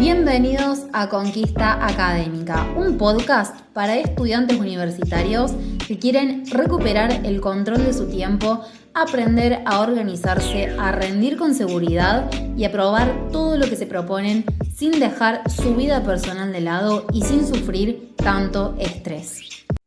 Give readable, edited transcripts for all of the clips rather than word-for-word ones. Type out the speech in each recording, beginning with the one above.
Bienvenidos a Conquista Académica, un podcast para estudiantes universitarios que quieren recuperar el control de su tiempo, aprender a organizarse, a rendir con seguridad y a probar todo lo que se proponen sin dejar su vida personal de lado y sin sufrir tanto estrés.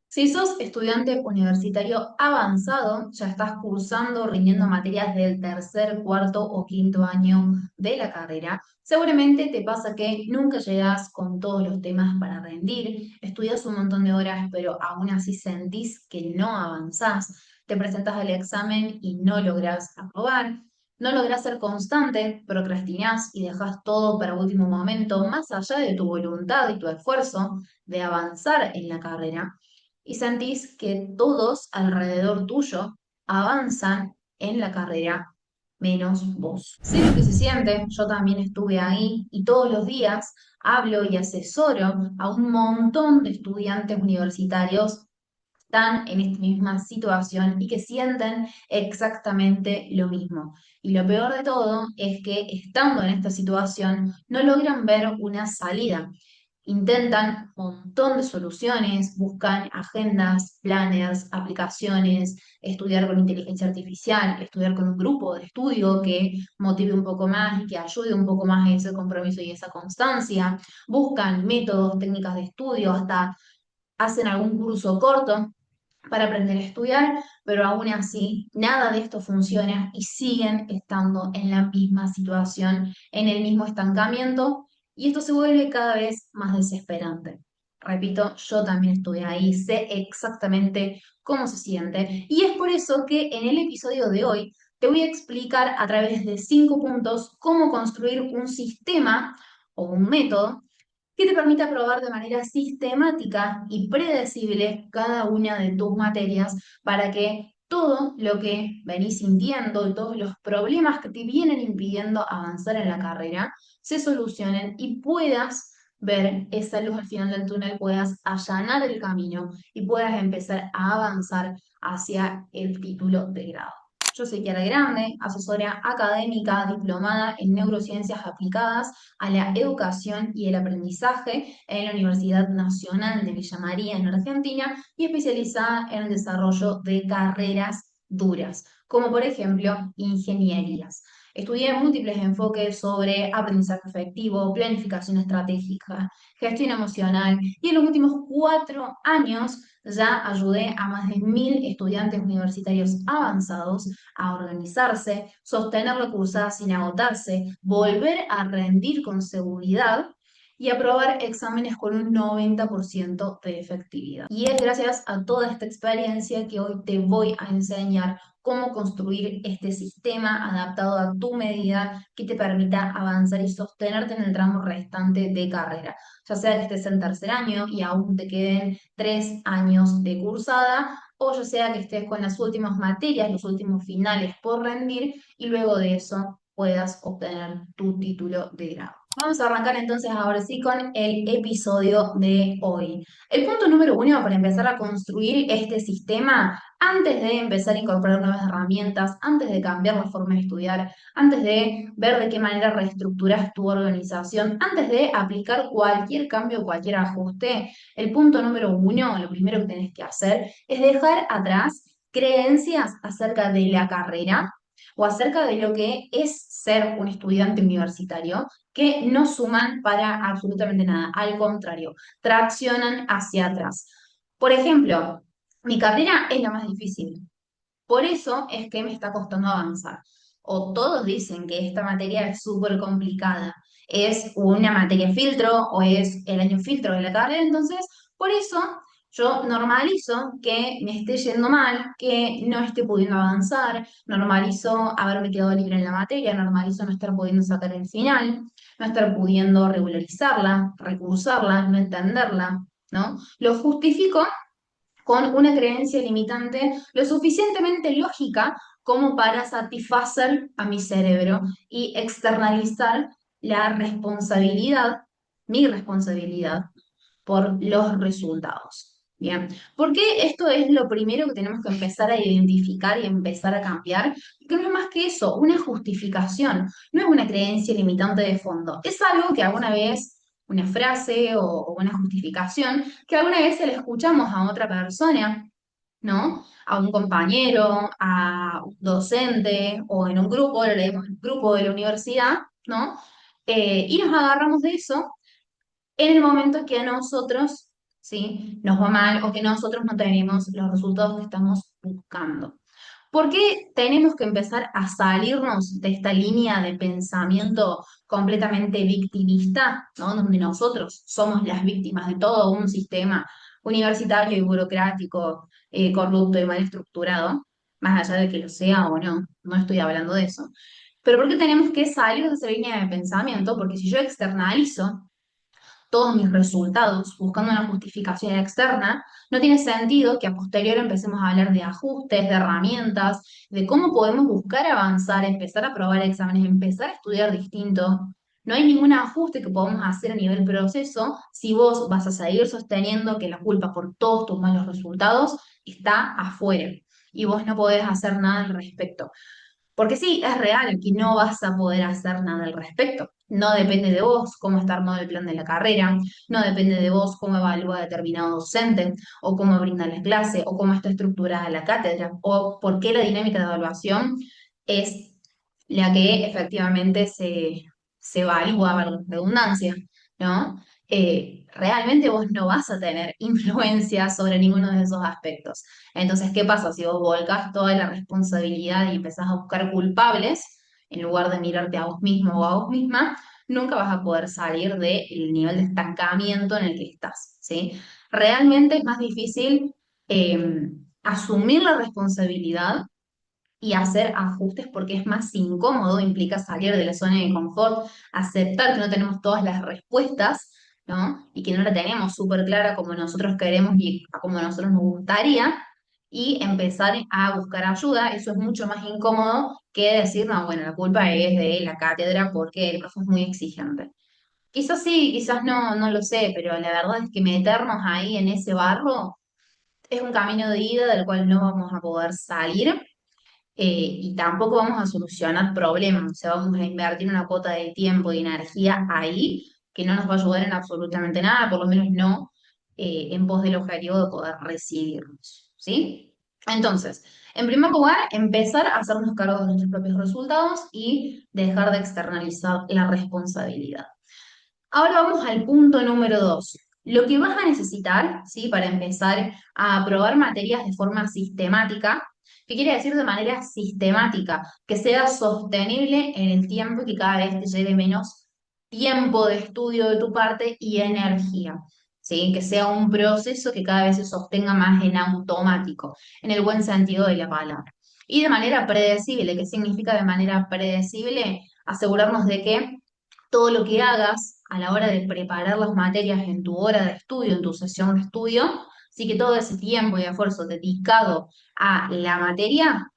Si sos estudiante universitario avanzado, ya estás cursando, rindiendo materias del tercer, cuarto o quinto año de la carrera, seguramente te pasa que nunca llegas con todos los temas para rendir, estudias un montón de horas, pero aún así sentís que no avanzás, te presentas al examen y no lográs aprobar, no lográs ser constante, procrastinás y dejás todo para último momento, más allá de tu voluntad y tu esfuerzo de avanzar en la carrera y sentís que todos alrededor tuyo avanzan en la carrera menos vos. Sé lo que se siente, yo también estuve ahí y todos los días hablo y asesoro a un montón de estudiantes universitarios que están en esta misma situación y que sienten exactamente lo mismo. Y lo peor de todo es que estando en esta situación no logran ver una salida. Intentan un montón de soluciones, buscan agendas, planners, aplicaciones, estudiar con inteligencia artificial, estudiar con un grupo de estudio que motive un poco más y que ayude un poco más a ese compromiso y esa constancia. Buscan métodos, técnicas de estudio, hasta hacen algún curso corto para aprender a estudiar, pero aún así nada de esto funciona y siguen estando en la misma situación, en el mismo estancamiento, y esto se vuelve cada vez más desesperante. Repito, yo también estuve ahí, sé exactamente cómo se siente, y es por eso que en el episodio de hoy te voy a explicar a través de 5 puntos cómo construir un sistema o un método que te permita probar de manera sistemática y predecible cada una de tus materias para que todo lo que venís sintiendo y todos los problemas que te vienen impidiendo avanzar en la carrera se solucionen y puedas ver esa luz al final del túnel, puedas allanar el camino y puedas empezar a avanzar hacia el título de grado. Yo soy Kiara Grande, asesora académica diplomada en neurociencias aplicadas a la educación y el aprendizaje en la Universidad Nacional de Villa María en Argentina y especializada en el desarrollo de carreras duras, como por ejemplo ingenierías. Estudié múltiples enfoques sobre aprendizaje efectivo, planificación estratégica, gestión emocional y en los últimos 4 años ya ayudé a más de 1000 estudiantes universitarios avanzados a organizarse, sostener la cursada sin agotarse, volver a rendir con seguridad y aprobar exámenes con un 90% de efectividad. Y es gracias a toda esta experiencia que hoy te voy a enseñar cómo construir este sistema adaptado a tu medida que te permita avanzar y sostenerte en el tramo restante de carrera, ya sea que estés en tercer año y aún te queden 3 años de cursada, o ya sea que estés con las últimas materias, los últimos finales por rendir y luego de eso puedas obtener tu título de grado. Vamos a arrancar entonces ahora sí con el episodio de hoy. El punto número 1 para empezar a construir este sistema, antes de empezar a incorporar nuevas herramientas, antes de cambiar la forma de estudiar, antes de ver de qué manera reestructuras tu organización, antes de aplicar cualquier cambio, cualquier ajuste, el punto número 1, lo primero que tenés que hacer es dejar atrás creencias acerca de la carrera o acerca de lo que es ser un estudiante universitario que no suman para absolutamente nada, al contrario, traccionan hacia atrás. Por ejemplo, mi carrera es la más difícil, por eso es que me está costando avanzar. O todos dicen que esta materia es súper complicada, es una materia filtro o es el año filtro de la carrera, entonces por eso yo normalizo que me esté yendo mal, que no esté pudiendo avanzar, normalizo haberme quedado libre en la materia, normalizo no estar pudiendo sacar el final, no estar pudiendo regularizarla, recursarla, no entenderla, ¿no? Lo justifico con una creencia limitante lo suficientemente lógica como para satisfacer a mi cerebro y externalizar la responsabilidad, mi responsabilidad, por los resultados. Bien, porque esto es lo primero que tenemos que empezar a identificar y empezar a cambiar, que no es más que eso, una justificación, no es una creencia limitante de fondo, es algo que alguna vez, una frase o una justificación, que alguna vez se la escuchamos a otra persona, ¿no? A un compañero, a un docente o en un grupo, lo leemos en un grupo de la universidad, ¿no? Y nos agarramos de eso en el momento que a nosotros, ¿sí? Nos va mal o que nosotros no tenemos los resultados que estamos buscando. ¿Por qué tenemos que empezar a salirnos de esta línea de pensamiento completamente victimista, ¿no? Donde nosotros somos las víctimas de todo un sistema universitario y burocrático, corrupto y mal estructurado, más allá de que lo sea o no, no estoy hablando de eso. Pero ¿por qué tenemos que salir de esa línea de pensamiento? Porque si yo externalizo todos mis resultados buscando una justificación externa, no tiene sentido que a posteriori empecemos a hablar de ajustes, de herramientas, de cómo podemos buscar avanzar, empezar a probar exámenes, empezar a estudiar distinto. No hay ningún ajuste que podamos hacer a nivel proceso si vos vas a seguir sosteniendo que la culpa por todos tus malos resultados está afuera y vos no podés hacer nada al respecto. Porque sí, es real que no vas a poder hacer nada al respecto. No depende de vos cómo está armado el plan de la carrera, no depende de vos cómo evalúa determinado docente, o cómo brinda la clase, o cómo está estructurada la cátedra, o por qué la dinámica de evaluación es la que efectivamente se evalúa, valga la redundancia, ¿no? Realmente vos no vas a tener influencia sobre ninguno de esos aspectos. Entonces, ¿qué pasa si vos volcás toda la responsabilidad y empezás a buscar culpables en lugar de mirarte a vos mismo o a vos misma? Nunca vas a poder salir del nivel de estancamiento en el que estás, ¿sí? Realmente es más difícil asumir la responsabilidad y hacer ajustes porque es más incómodo, implica salir de la zona de confort, aceptar que no tenemos todas las respuestas, ¿no? Y que no la tenemos súper clara como nosotros queremos y como a nosotros nos gustaría, y empezar a buscar ayuda. Eso es mucho más incómodo que decir, no, bueno, la culpa es de la cátedra porque el profesor es muy exigente. Quizás sí, quizás no, no lo sé, pero la verdad es que meternos ahí en ese barro es un camino de ida del cual no vamos a poder salir, y tampoco vamos a solucionar problemas, o sea, vamos a invertir una cuota de tiempo y energía ahí que no nos va a ayudar en absolutamente nada, por lo menos no en pos del objetivo de poder recibirnos, ¿sí? Entonces, en primer lugar, empezar a hacernos cargo de nuestros propios resultados y dejar de externalizar la responsabilidad. Ahora vamos al punto número dos. Lo que vas a necesitar, ¿sí? Para empezar a aprobar materias de forma sistemática, ¿qué quiere decir de manera sistemática? Que sea sostenible en el tiempo y que cada vez te lleve menos tiempo de estudio de tu parte y energía, ¿sí? Que sea un proceso que cada vez se sostenga más en automático, en el buen sentido de la palabra. Y de manera predecible. ¿Qué significa de manera predecible? Asegurarnos de que todo lo que hagas a la hora de preparar las materias en tu hora de estudio, en tu sesión de estudio, sí que todo ese tiempo y esfuerzo dedicado a la materia,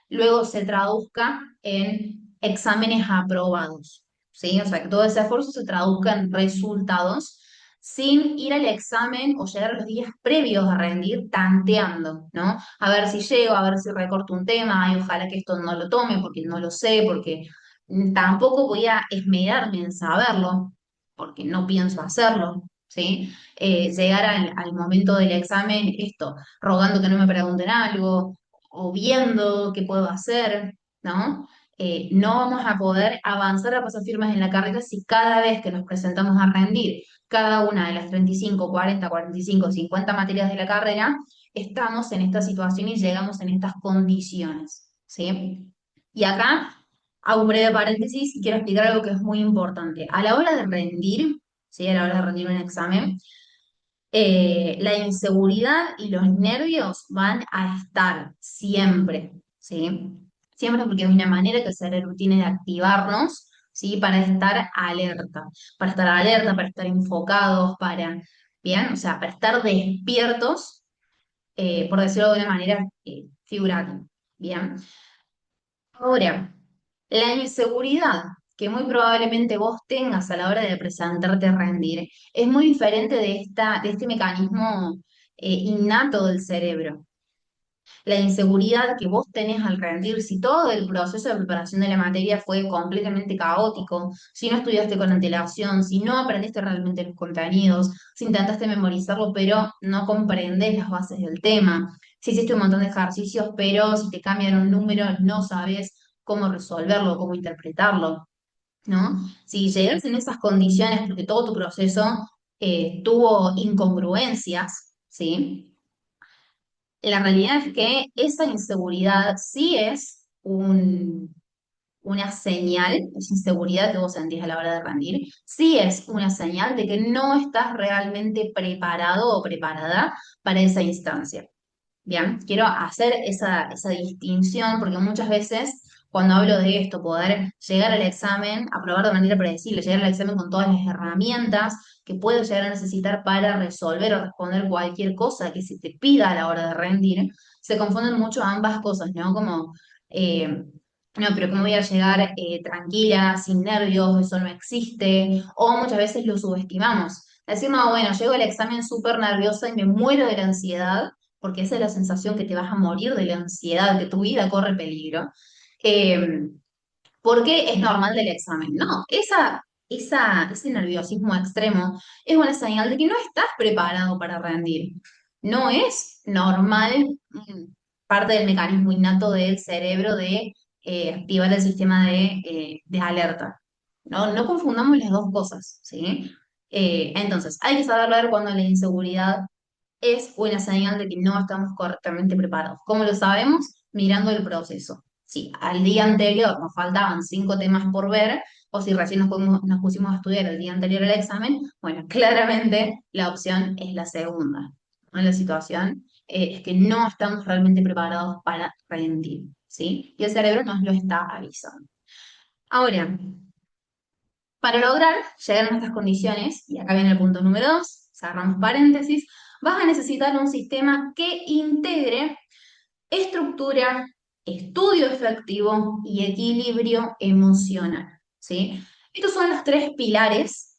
luego se traduzca en exámenes aprobados, ¿sí? O sea, que todo ese esfuerzo se traduzca en resultados sin ir al examen o llegar a los días previos a rendir tanteando, ¿no? A ver si llego, a ver si recorto un tema, y ojalá que esto no lo tome porque no lo sé, porque tampoco voy a esmerarme en saberlo, porque no pienso hacerlo, ¿sí? Llegar al momento del examen, esto, rogando que no me pregunten algo, o viendo qué puedo hacer, ¿no? No vamos a poder avanzar a pasos firmes en la carrera si cada vez que nos presentamos a rendir cada una de las 35, 40, 45, 50 materias de la carrera, estamos en esta situación y llegamos en estas condiciones, ¿sí? Y acá hago un breve paréntesis y quiero explicar algo que es muy importante. A la hora de rendir, ¿sí? A la hora de rendir un examen, la inseguridad y los nervios van a estar siempre, ¿sí? Siempre porque es una manera que el cerebro tiene de activarnos, ¿sí? Para estar alerta, para estar enfocados, ¿bien? O sea, para estar despiertos, por decirlo de una manera figurativa, ¿bien? Ahora, la inseguridad que muy probablemente vos tengas a la hora de presentarte a rendir es muy diferente de este mecanismo innato del cerebro. La inseguridad que vos tenés al rendir, si todo el proceso de preparación de la materia fue completamente caótico, si no estudiaste con antelación, si no aprendiste realmente los contenidos, si intentaste memorizarlo pero no comprendes las bases del tema, si hiciste un montón de ejercicios pero si te cambian un número no sabes cómo resolverlo, cómo interpretarlo, ¿no? Si llegas en esas condiciones porque todo tu proceso tuvo incongruencias, ¿sí? La realidad es que esa inseguridad sí es una señal, esa inseguridad que vos sentís a la hora de rendir, sí es una señal de que no estás realmente preparado o preparada para esa instancia. Bien, quiero hacer esa distinción porque muchas veces cuando hablo de esto, poder llegar al examen, aprobar de manera predecible, llegar al examen con todas las herramientas que puedo llegar a necesitar para resolver o responder cualquier cosa que se te pida a la hora de rendir, se confunden mucho ambas cosas, ¿no? Como, eh, no, pero ¿cómo voy a llegar tranquila, sin nervios? Eso no existe. O muchas veces lo subestimamos. Decir, no, bueno, llego al examen súper nerviosa y me muero de la ansiedad porque esa es la sensación que te vas a morir de la ansiedad, que tu vida corre peligro, eh, porque es normal del examen. No, ese nerviosismo extremo es una señal de que no estás preparado para rendir. No es normal, parte del mecanismo innato del cerebro de activar el sistema de alerta. No, no confundamos las dos cosas, ¿sí? Entonces, hay que saber ver cuando la inseguridad es una señal de que no estamos correctamente preparados. ¿Cómo lo sabemos? Mirando el proceso. Si al día anterior nos faltaban 5 temas por ver, o si recién nos pusimos a estudiar el día anterior al examen, bueno, claramente la opción es la segunda. ¿No? La situación es que no estamos realmente preparados para rendir, ¿sí? Y el cerebro nos lo está avisando. Ahora, para lograr llegar a estas condiciones, y acá viene el punto número 2, cerramos paréntesis, vas a necesitar un sistema que integre estructura, estudio efectivo y equilibrio emocional, ¿sí? Estos son los 3 pilares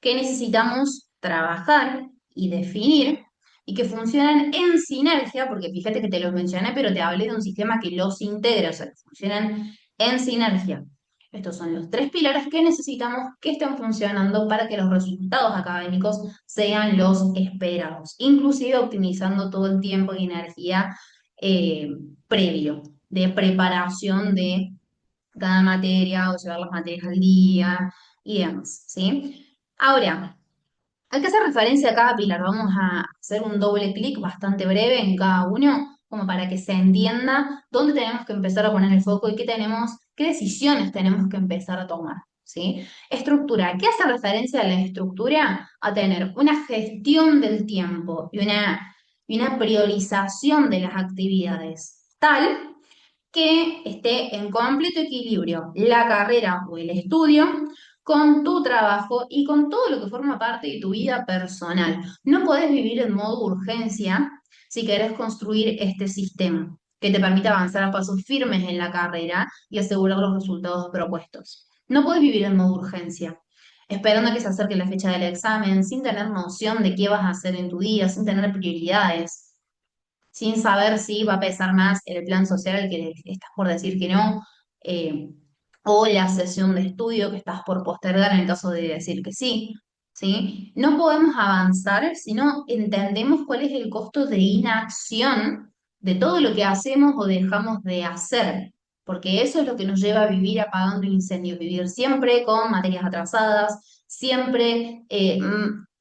que necesitamos trabajar y definir y que funcionan en sinergia, porque fíjate que te los mencioné, pero te hablé de un sistema que los integra, o sea, que funcionan en sinergia. Estos son los 3 pilares que necesitamos que estén funcionando para que los resultados académicos sean los esperados, inclusive optimizando todo el tiempo y energía eh, previo de preparación de cada materia o llevar las materias al día y demás, ¿sí? Ahora, hay que hacer referencia a cada pilar. Vamos a hacer un doble clic bastante breve en cada uno, como para que se entienda dónde tenemos que empezar a poner el foco y qué decisiones tenemos que empezar a tomar, ¿sí? Estructura. ¿Qué hace referencia a la estructura? A tener una gestión del tiempo y una priorización de las actividades tal que esté en completo equilibrio la carrera o el estudio con tu trabajo y con todo lo que forma parte de tu vida personal. No podés vivir en modo urgencia si querés construir este sistema que te permita avanzar a pasos firmes en la carrera y asegurar los resultados propuestos. No podés vivir en modo urgencia, esperando a que se acerque la fecha del examen, sin tener noción de qué vas a hacer en tu día, sin tener prioridades, sin saber si va a pesar más el plan social al que le estás por decir que no, eh, o la sesión de estudio que estás por postergar en el caso de decir que sí, ¿sí? No podemos avanzar si no entendemos cuál es el costo de inacción de todo lo que hacemos o dejamos de hacer, porque eso es lo que nos lleva a vivir apagando incendios, vivir siempre con materias atrasadas, siempre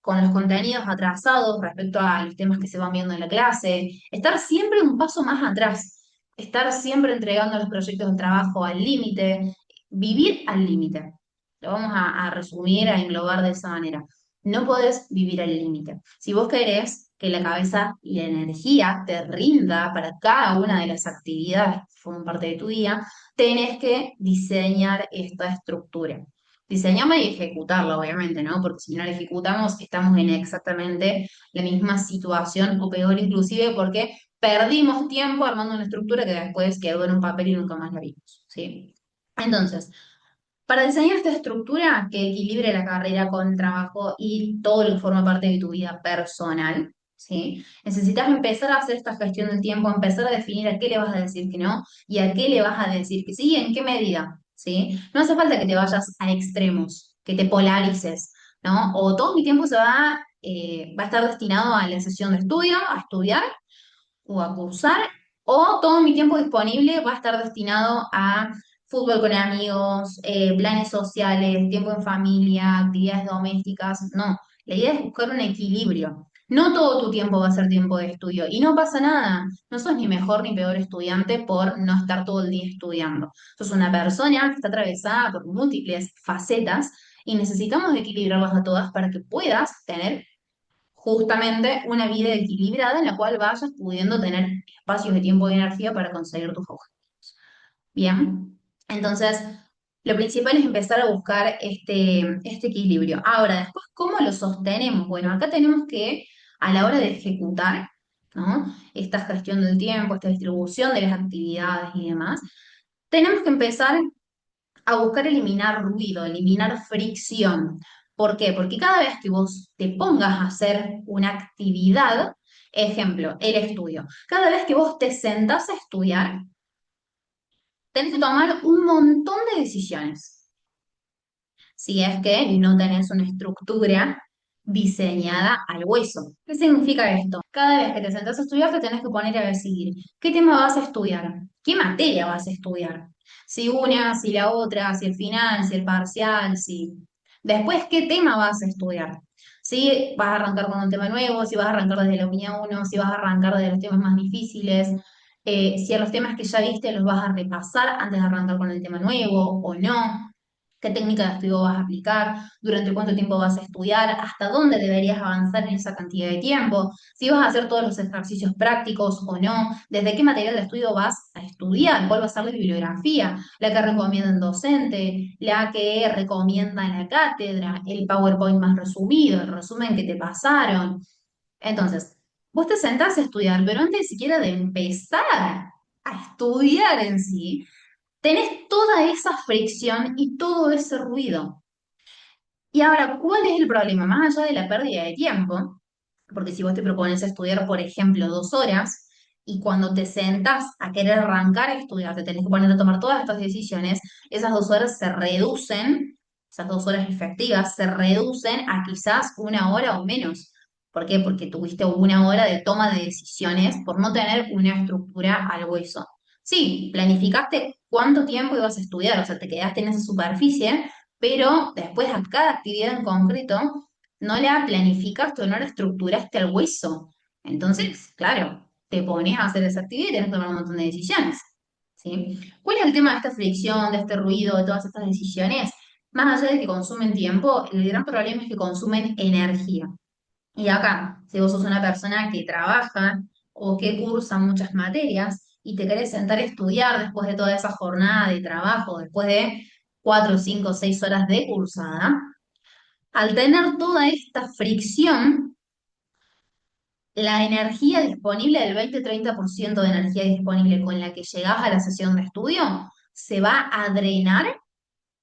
con los contenidos atrasados respecto a los temas que se van viendo en la clase, estar siempre un paso más atrás, estar siempre entregando los proyectos de trabajo al límite, vivir al límite. Lo vamos a resumir, a englobar de esa manera. No podés vivir al límite. Si vos querés que la cabeza y la energía te rinda para cada una de las actividades que forman parte de tu día, tenés que diseñar esta estructura. Diseñarla y ejecutarla, obviamente, ¿no? Porque si no la ejecutamos, estamos en exactamente la misma situación o peor inclusive porque perdimos tiempo armando una estructura que después quedó en un papel y nunca más la vimos, ¿sí? Entonces, para diseñar esta estructura que equilibre la carrera con el trabajo y todo lo que forma parte de tu vida personal, ¿sí? Necesitas empezar a hacer esta gestión del tiempo, empezar a definir a qué le vas a decir que no y a qué le vas a decir que sí y en qué medida, ¿sí? No hace falta que te vayas a extremos, que te polarices, ¿no? O todo mi tiempo va a estar destinado a la sesión de estudio, a estudiar o a cursar, o todo mi tiempo disponible va a estar destinado a fútbol con amigos, planes sociales, tiempo en familia, actividades domésticas. No, la idea es buscar un equilibrio. No todo tu tiempo va a ser tiempo de estudio y no pasa nada. No sos ni mejor ni peor estudiante por no estar todo el día estudiando. Sos una persona que está atravesada por múltiples facetas y necesitamos equilibrarlas a todas para que puedas tener justamente una vida equilibrada en la cual vayas pudiendo tener espacios de tiempo y energía para conseguir tus objetivos. Bien, entonces lo principal es empezar a buscar este equilibrio. Ahora, después, ¿cómo lo sostenemos? Bueno, acá tenemos que, a la hora de ejecutar, ¿no? Esta gestión del tiempo, esta distribución de las actividades y demás, tenemos que empezar a buscar eliminar ruido, eliminar fricción. ¿Por qué? Porque cada vez que vos te pongas a hacer una actividad, ejemplo, el estudio, cada vez que vos te sentás a estudiar, tenés que tomar un montón de decisiones. Si es que no tenés una estructura diseñada al hueso. ¿Qué significa esto? Cada vez que te sentás a estudiar, te tenés que poner a decidir qué tema vas a estudiar, qué materia vas a estudiar. Si una, si la otra, si el final, si el parcial, si... Después, ¿qué tema vas a estudiar? Si vas a arrancar con un tema nuevo, si vas a arrancar desde la unidad 1, si vas a arrancar desde los temas más difíciles, si a los temas que ya viste los vas a repasar antes de arrancar con el tema nuevo o no, qué técnica de estudio vas a aplicar, durante cuánto tiempo vas a estudiar, hasta dónde deberías avanzar en esa cantidad de tiempo, si vas a hacer todos los ejercicios prácticos o no, desde qué material de estudio vas a estudiar, cuál va a ser la bibliografía, la que recomienda el docente, la que recomienda la cátedra, el PowerPoint más resumido, el resumen que te pasaron. Entonces, vos te sentás a estudiar, pero antes siquiera de empezar a estudiar en sí, tenés toda esa fricción y todo ese ruido. Y ahora, ¿cuál es el problema? Más allá de la pérdida de tiempo, porque si vos te propones estudiar, por ejemplo, 2 horas, y cuando te sentás a querer arrancar a estudiar, te tenés que poner a tomar todas estas decisiones, esas 2 horas se reducen, esas 2 horas efectivas se reducen a quizás 1 hora o menos. ¿Por qué? Porque tuviste 1 hora de toma de decisiones por no tener una estructura al hueso. Sí, planificaste cuánto tiempo ibas a estudiar, o sea, te quedaste en esa superficie, pero después a cada actividad en concreto no la planificaste o no la estructuraste al hueso. Entonces, claro, te pones a hacer esa actividad y tienes que tomar un montón de decisiones. ¿Sí? ¿Cuál es el tema de esta fricción, de este ruido, de todas estas decisiones? Más allá de que consumen tiempo, el gran problema es que consumen energía. Y acá, si vos sos una persona que trabaja o que cursa muchas materias y te querés sentar a estudiar después de toda esa jornada de trabajo, después de 4, 5, 6 horas de cursada, al tener toda esta fricción, la energía disponible, el 20-30% de energía disponible con la que llegás a la sesión de estudio, se va a drenar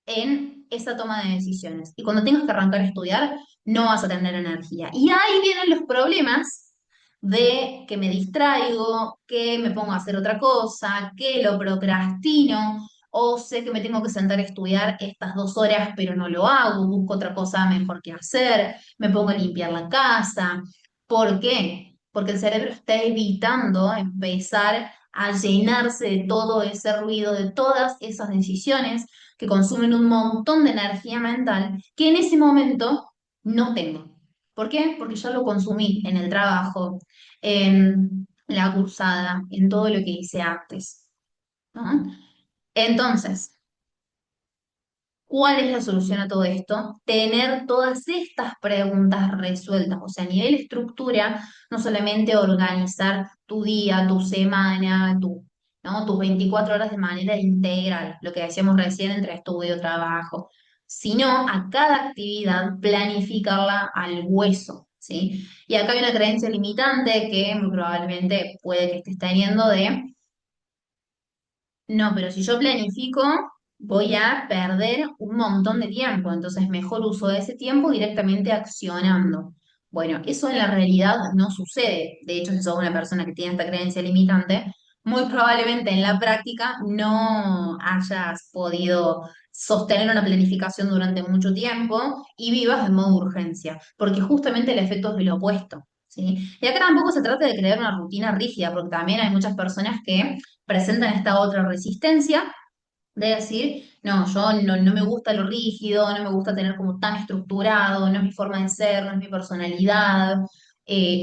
en esa toma de decisiones. Y cuando tengas que arrancar a estudiar, no vas a tener energía. Y ahí vienen los problemas de que me distraigo, que me pongo a hacer otra cosa, que lo procrastino, o sé que me tengo que sentar a estudiar estas 2 horas, pero no lo hago, busco otra cosa mejor que hacer, me pongo a limpiar la casa. ¿Por qué? Porque el cerebro está evitando empezar a llenarse de todo ese ruido, de todas esas decisiones que consumen un montón de energía mental que en ese momento no tengo. ¿Por qué? Porque ya lo consumí en el trabajo, en la cursada, en todo lo que hice antes, ¿no? Entonces, ¿cuál es la solución a todo esto? Tener todas estas preguntas resueltas, o sea, a nivel estructura, no solamente organizar tu día, tu semana, ¿no? Tus 24 horas de manera integral, lo que decíamos recién entre estudio y trabajo, sino a cada actividad planificarla al hueso, ¿sí? Y acá hay una creencia limitante que muy probablemente puede que estés teniendo de no, pero si yo planifico, voy a perder un montón de tiempo, entonces mejor uso de ese tiempo directamente accionando. Bueno, eso en la realidad no sucede. De hecho, si sos una persona que tiene esta creencia limitante, muy probablemente en la práctica no hayas podido sostener una planificación durante mucho tiempo y vivas en modo urgencia, porque justamente el efecto es el opuesto, ¿sí? Y acá tampoco se trata de crear una rutina rígida, porque también hay muchas personas que presentan esta otra resistencia de decir, no, yo no me gusta lo rígido, no me gusta tener como tan estructurado, no es mi forma de ser, no es mi personalidad,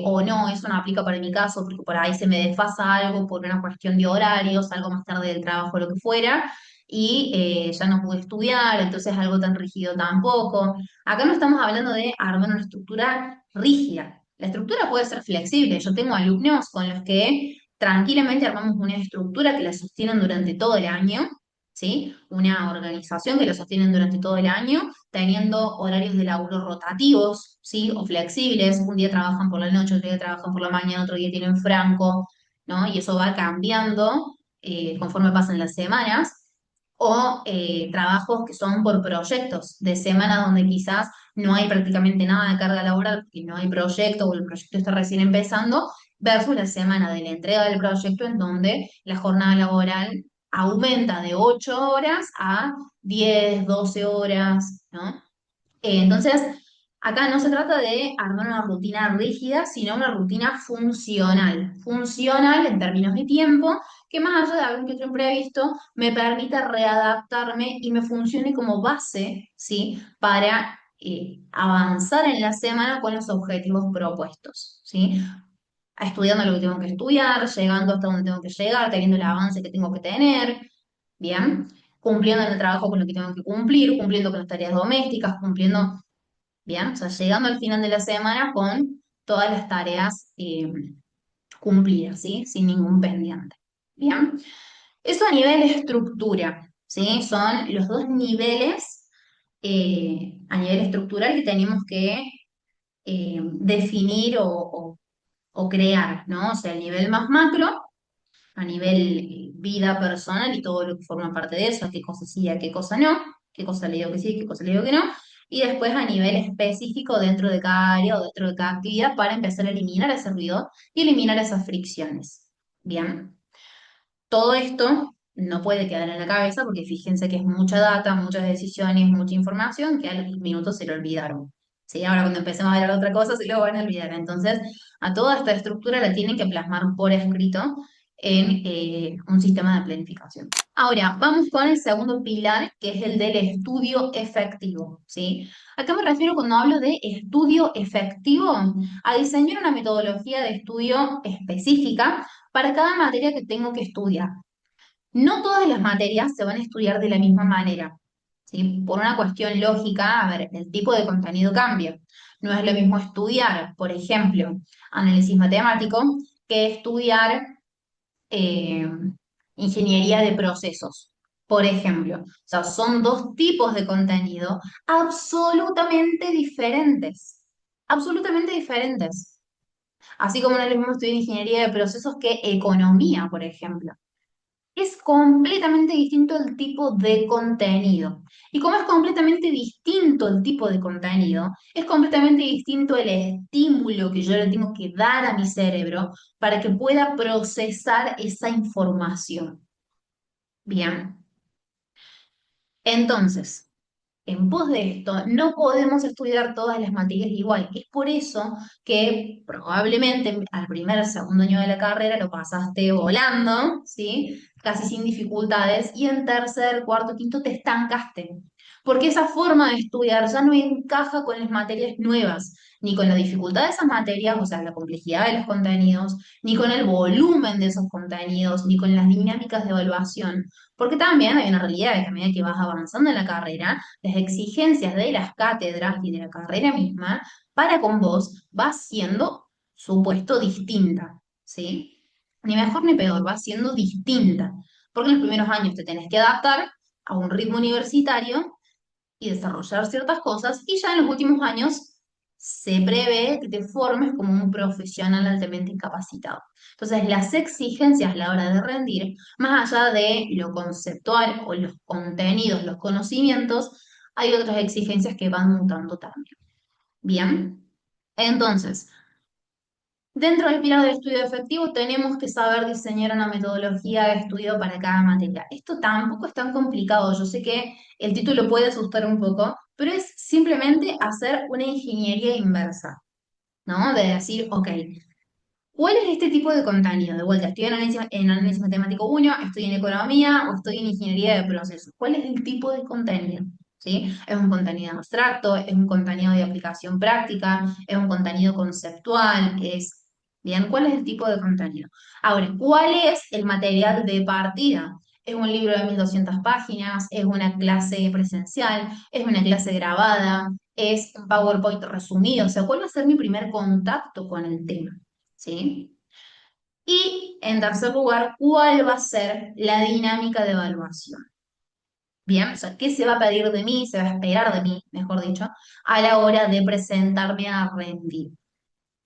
o no, eso no aplica para mi caso porque por ahí se me desfasa algo por una cuestión de horarios, algo más tarde del trabajo, lo que fuera, y ya no pude estudiar, entonces algo tan rígido tampoco. Acá no estamos hablando de armar una estructura rígida. La estructura puede ser flexible. Yo tengo alumnos con los que tranquilamente armamos una estructura que la sostienen durante todo el año, ¿sí? Una organización que lo sostienen durante todo el año, teniendo horarios de laburo rotativos, ¿sí? O flexibles. Un día trabajan por la noche, otro día trabajan por la mañana, otro día tienen franco, ¿no? Y eso va cambiando conforme pasan las semanas. O trabajos que son por proyectos, de semanas donde quizás no hay prácticamente nada de carga laboral porque no hay proyecto o el proyecto está recién empezando, versus la semana de la entrega del proyecto en donde la jornada laboral aumenta de 8 horas a 10 12 horas, ¿no? Entonces, acá no se trata de armar una rutina rígida, sino una rutina funcional. Funcional en términos de tiempo, que más allá de algún que otro imprevisto, me permita readaptarme y me funcione como base, ¿sí? Para avanzar en la semana con los objetivos propuestos, ¿sí? Estudiando lo que tengo que estudiar, llegando hasta donde tengo que llegar, teniendo el avance que tengo que tener, ¿bien? Cumpliendo en el trabajo con lo que tengo que cumplir, cumpliendo con las tareas domésticas, cumpliendo, ¿bien? O sea, llegando al final de la semana con todas las tareas cumplidas, ¿sí? Sin ningún pendiente, ¿bien? Eso a nivel estructura, ¿sí? Son los dos niveles a nivel estructural que tenemos que definir o crear, ¿no? O sea, el nivel más macro, a nivel vida personal y todo lo que forma parte de eso, qué cosa sí, a qué cosa no, qué cosa le digo que sí, qué cosa le digo que no, y después a nivel específico dentro de cada área o dentro de cada actividad para empezar a eliminar ese ruido y eliminar esas fricciones. Bien, todo esto no puede quedar en la cabeza porque fíjense que es mucha data, muchas decisiones, mucha información que a los minutos se lo olvidaron. ¿Sí? Ahora cuando empecemos a hablar de otra cosa se lo van a olvidar. Entonces, a toda esta estructura la tienen que plasmar por escrito en un sistema de planificación. Ahora, vamos con el segundo pilar, que es el del estudio efectivo, ¿sí? ¿A qué me refiero cuando hablo de estudio efectivo? A diseñar una metodología de estudio específica para cada materia que tengo que estudiar. No todas las materias se van a estudiar de la misma manera, ¿sí? Por una cuestión lógica, a ver, el tipo de contenido cambia. No es lo mismo estudiar, por ejemplo, análisis matemático, que estudiar eh, ingeniería de procesos, por ejemplo. O sea, son dos tipos de contenido absolutamente diferentes. Absolutamente diferentes. Así como no es lo mismo estudiar ingeniería de procesos que economía, por ejemplo. Es completamente distinto el tipo de contenido. Y como es completamente distinto el tipo de contenido, es completamente distinto el estímulo que yo le tengo que dar a mi cerebro para que pueda procesar esa información. Bien. Entonces, en pos de esto, no podemos estudiar todas las materias igual. Es por eso que probablemente al primer, segundo año de la carrera lo pasaste volando, ¿sí? Casi sin dificultades, y en tercer, cuarto, quinto te estancaste. Porque esa forma de estudiar ya no encaja con las materias nuevas, ni con la dificultad de esas materias, o sea, la complejidad de los contenidos, ni con el volumen de esos contenidos, ni con las dinámicas de evaluación. Porque también hay una realidad de que a medida que vas avanzando en la carrera, las exigencias de las cátedras y de la carrera misma para con vos va siendo, supuesto, distinta, ¿sí? Ni mejor ni peor, va siendo distinta. Porque en los primeros años te tenés que adaptar a un ritmo universitario y desarrollar ciertas cosas, y ya en los últimos años se prevé que te formes como un profesional altamente capacitado. Entonces, las exigencias a la hora de rendir, más allá de lo conceptual o los contenidos, los conocimientos, hay otras exigencias que van mutando también. Bien. Entonces, dentro del pilar del estudio efectivo tenemos que saber diseñar una metodología de estudio para cada materia. Esto tampoco es tan complicado, yo sé que el título puede asustar un poco, pero es simplemente hacer una ingeniería inversa, ¿no? De decir, ok, ¿cuál es este tipo de contenido? De vuelta, estoy en análisis matemático uno, estoy en economía o estoy en ingeniería de procesos. ¿Cuál es el tipo de contenido? ¿Sí? ¿Es un contenido abstracto? ¿Es un contenido de aplicación práctica? ¿Es un contenido conceptual? Bien, ¿cuál es el tipo de contenido? Ahora, ¿cuál es el material de partida? ¿Es un libro de 1200 páginas? ¿Es una clase presencial? ¿Es una clase grabada? ¿Es un PowerPoint resumido? O sea, ¿cuál va a ser mi primer contacto con el tema? ¿Sí? Y en tercer lugar, ¿cuál va a ser la dinámica de evaluación? Bien, o sea, ¿qué se va a pedir de mí, se va a esperar de mí, mejor dicho, a la hora de presentarme a rendir?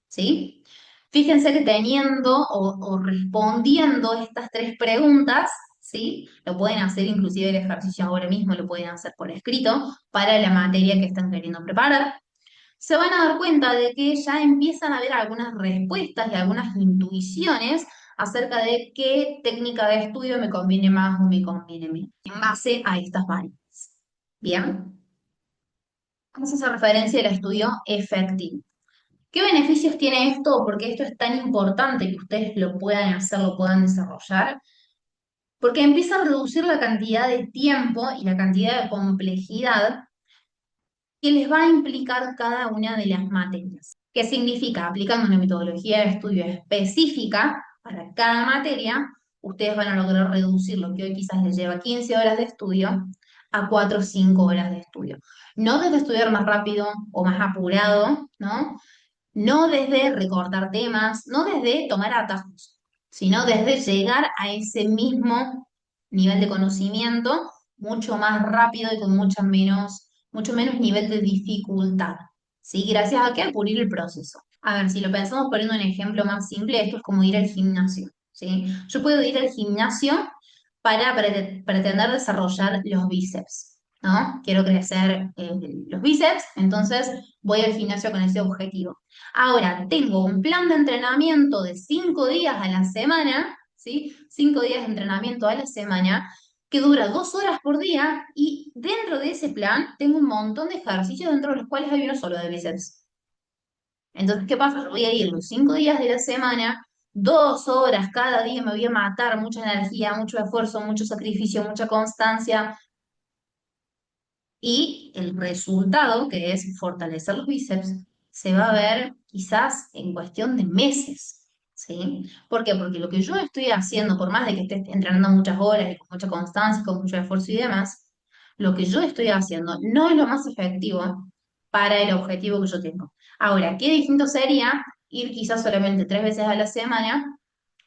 ¿Sí? Fíjense que teniendo o respondiendo estas tres preguntas, ¿sí? Lo pueden hacer inclusive el ejercicio ahora mismo, lo pueden hacer por escrito para la materia que están queriendo preparar, se van a dar cuenta de que ya empiezan a haber algunas respuestas y algunas intuiciones acerca de qué técnica de estudio me conviene más o me conviene menos, en base a estas variables. Bien, vamos a hacer referencia al estudio efectivo. ¿Qué beneficios tiene esto? Porque esto es tan importante que ustedes lo puedan hacer, lo puedan desarrollar, porque empieza a reducir la cantidad de tiempo y la cantidad de complejidad que les va a implicar cada una de las materias. ¿Qué significa? Aplicando una metodología de estudio específica para cada materia, ustedes van a lograr reducir lo que hoy quizás les lleva 15 horas de estudio a 4 o 5 horas de estudio. No desde estudiar más rápido o más apurado, ¿no? No desde recortar temas, no desde tomar atajos, sino desde llegar a ese mismo nivel de conocimiento mucho más rápido y con mucho menos nivel de dificultad. ¿Sí? Gracias a que a pulir el proceso. A ver, si lo pensamos poniendo un ejemplo más simple, esto es como ir al gimnasio. ¿Sí? Yo puedo ir al gimnasio para pretender desarrollar los bíceps, ¿no? Quiero crecer los bíceps, entonces voy al gimnasio con ese objetivo. Ahora, tengo un plan de entrenamiento de 5 días a la semana, ¿sí? 5 días de entrenamiento a la semana, que dura 2 horas por día, y dentro de ese plan tengo un montón de ejercicios dentro de los cuales hay uno solo de bíceps. Entonces, ¿qué pasa? Yo voy a ir los 5 días de la semana, 2 horas cada día, me voy a matar mucha energía, mucho esfuerzo, mucho sacrificio, mucha constancia, y el resultado, que es fortalecer los bíceps, se va a ver quizás en cuestión de meses, ¿sí? ¿Por qué? Porque lo que yo estoy haciendo, por más de que esté entrenando muchas horas y con mucha constancia, con mucho esfuerzo y demás, lo que yo estoy haciendo no es lo más efectivo para el objetivo que yo tengo. Ahora, ¿qué distinto sería ir quizás solamente 3 veces a la semana,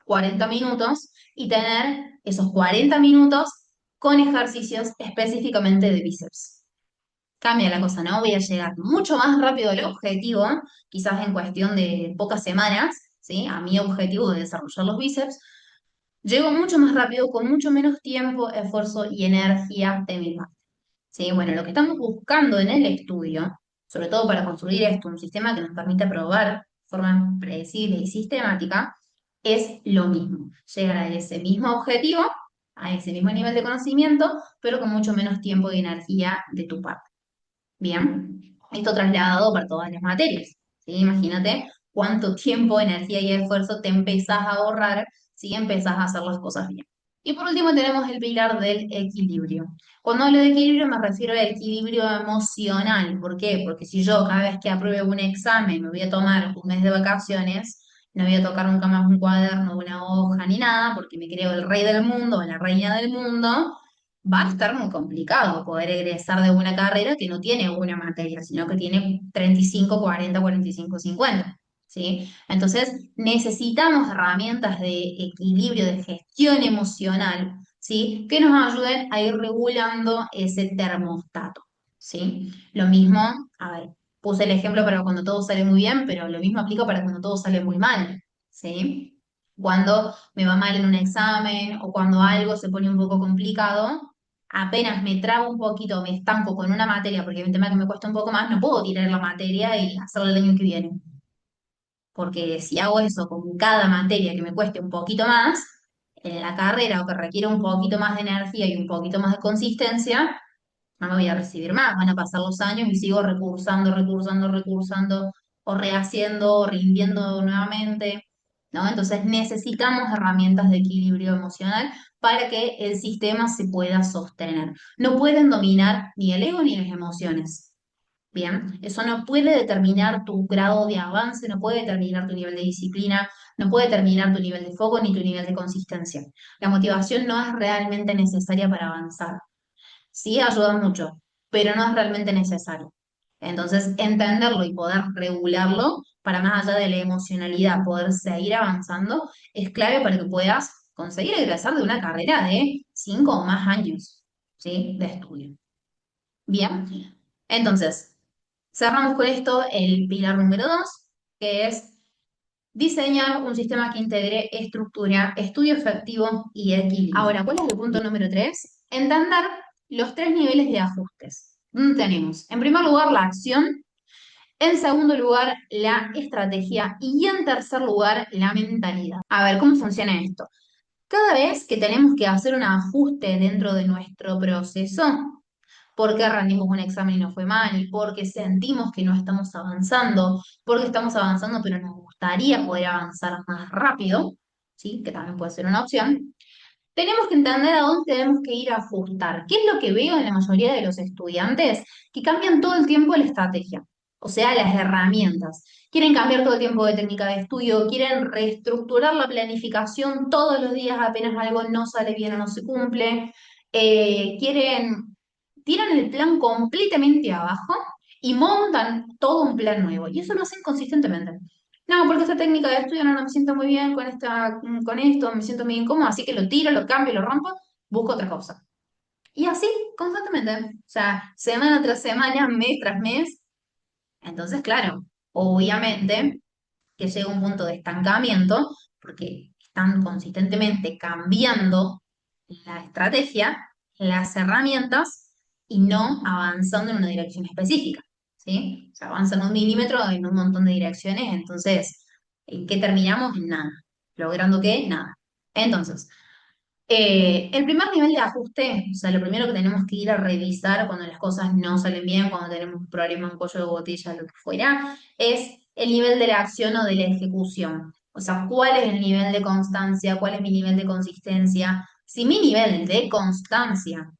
40 minutos, y tener esos 40 minutos con ejercicios específicamente de bíceps? Cambia la cosa, ¿no? Voy a llegar mucho más rápido al objetivo, quizás en cuestión de pocas semanas, ¿sí? A mi objetivo de desarrollar los bíceps. Llego mucho más rápido, con mucho menos tiempo, esfuerzo y energía de mi parte, ¿sí? Bueno, lo que estamos buscando en el estudio, sobre todo para construir esto, un sistema que nos permita probar de forma predecible y sistemática, es lo mismo, llegar a ese mismo objetivo, a ese mismo nivel de conocimiento, pero con mucho menos tiempo y energía de tu parte. Bien, esto trasladado para todas las materias, ¿sí? Imagínate cuánto tiempo, energía y esfuerzo te empezás a ahorrar si empezás a hacer las cosas bien. Y por último tenemos el pilar del equilibrio. Cuando hablo de equilibrio me refiero al equilibrio emocional. ¿Por qué? Porque si yo cada vez que apruebe un examen me voy a tomar un mes de vacaciones, no voy a tocar nunca más un cuaderno, una hoja ni nada, porque me creo el rey del mundo o la reina del mundo, va a estar muy complicado poder egresar de una carrera que no tiene una materia, sino que tiene 35, 40, 45, 50. ¿Sí? Entonces, necesitamos herramientas de equilibrio, de gestión emocional, ¿sí? Que nos ayuden a ir regulando ese termostato, ¿sí? Lo mismo, a ver, puse el ejemplo para cuando todo sale muy bien, pero lo mismo aplica para cuando todo sale muy mal, ¿sí? Cuando me va mal en un examen o cuando algo se pone un poco complicado, apenas me trabo un poquito, me estanco con una materia, porque es un tema que me cuesta un poco más, no puedo tirar la materia y hacerlo el año que viene. porque si hago eso con cada materia que me cueste un poquito más, en la carrera o que requiere un poquito más de energía y un poquito más de consistencia, no me voy a recibir más. Van a pasar los años y sigo recursando, o rehaciendo, o rindiendo nuevamente, ¿no? Entonces necesitamos herramientas de equilibrio emocional para que el sistema se pueda sostener. No pueden dominar ni el ego ni las emociones. Bien, eso no puede determinar tu grado de avance, no puede determinar tu nivel de disciplina, no puede determinar tu nivel de foco ni tu nivel de consistencia. La motivación no es realmente necesaria para avanzar. Sí, ayuda mucho, pero no es realmente necesario. Entonces, entenderlo y poder regularlo para más allá de la emocionalidad, poder seguir avanzando, es clave para que puedas conseguir egresar de una carrera de 5 o más años, ¿sí? De estudio. Bien, entonces, cerramos con esto el pilar número 2, que es diseñar un sistema que integre estructura, estudio efectivo y equilibrio. Ahora, ¿cuál es el punto número 3? Entender los 3 niveles de ajustes. Tenemos, en primer lugar, la acción, en segundo lugar, la estrategia y en tercer lugar, la mentalidad. A ver, ¿cómo funciona esto? Cada vez que tenemos que hacer un ajuste dentro de nuestro proceso, porque rendimos un examen y nos fue mal, porque sentimos que no estamos avanzando, porque estamos avanzando pero nos gustaría poder avanzar más rápido, ¿sí? Que también puede ser una opción. Tenemos que entender a dónde tenemos que ir a ajustar. ¿Qué es lo que veo en la mayoría de los estudiantes? Que cambian todo el tiempo la estrategia, o sea, las herramientas. Quieren cambiar todo el tiempo de técnica de estudio, quieren reestructurar la planificación todos los días apenas algo no sale bien o no se cumple. Tiran el plan completamente abajo y montan todo un plan nuevo. Y eso lo hacen consistentemente. No, porque esta técnica de estudio no me siento muy bien con esto, me siento muy incómodo, así que lo tiro, lo cambio, lo rompo, busco otra cosa. Y así, constantemente. O sea, semana tras semana, mes tras mes. Entonces, claro, obviamente que llega un punto de estancamiento, porque están consistentemente cambiando la estrategia, las herramientas, y no avanzando en una dirección específica, ¿sí? O sea, avanzan 1 milímetro en un montón de direcciones, entonces, ¿en qué terminamos? En nada. ¿Logrando qué? Nada. Entonces, el primer nivel de ajuste, o sea, lo primero que tenemos que ir a revisar cuando las cosas no salen bien, cuando tenemos un problema, un cuello de botella, lo que fuera, es el nivel de la acción o de la ejecución. O sea, cuál es el nivel de constancia, cuál es mi nivel de consistencia. Si mi nivel de constancia,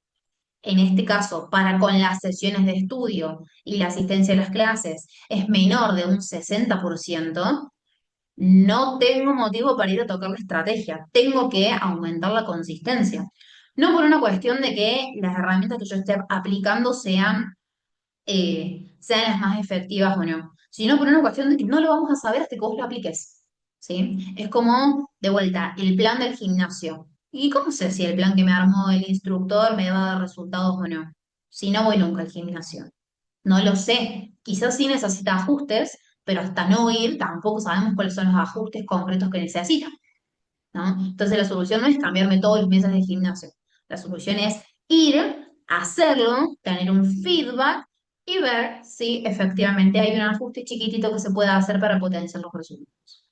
en este caso, para con las sesiones de estudio y la asistencia a las clases, es menor de un 60%, no tengo motivo para ir a tocar la estrategia, tengo que aumentar la consistencia. No por una cuestión de que las herramientas que yo esté aplicando sean las más efectivas o no, sino por una cuestión de que no lo vamos a saber hasta que vos lo apliques. ¿Sí? Es como, de vuelta, el plan del gimnasio. ¿Y cómo sé si el plan que me armó el instructor me va a dar resultados o no? Si no voy nunca al gimnasio. No lo sé. Quizás sí necesita ajustes, pero hasta no ir tampoco sabemos cuáles son los ajustes concretos que necesita, ¿no? Entonces la solución no es cambiarme todos los meses de gimnasio. La solución es ir, hacerlo, tener un feedback y ver si efectivamente hay un ajuste chiquitito que se pueda hacer para potenciar los resultados.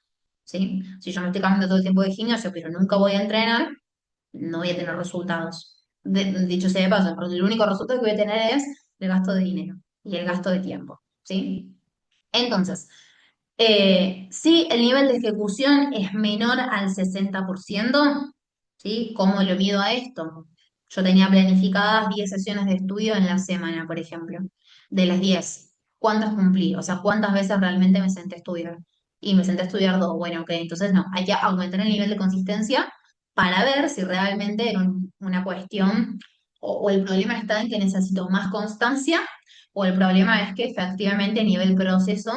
¿Sí? Si yo me estoy cambiando todo el tiempo de gimnasio, pero nunca voy a entrenar, no voy a tener resultados. Dicho sea de paso, porque el único resultado que voy a tener es el gasto de dinero y el gasto de tiempo. ¿Sí? Entonces, si el nivel de ejecución es menor al 60%, ¿sí? ¿Cómo lo mido a esto? Yo tenía planificadas 10 sesiones de estudio en la semana, por ejemplo. De las 10, ¿cuántas cumplí? O sea, ¿cuántas veces realmente me senté a estudiar? Y me senté a estudiar 2. Bueno, ok, entonces no, hay que aumentar el nivel de consistencia para ver si realmente era una cuestión o el problema está en que necesito más constancia o el problema es que efectivamente a nivel proceso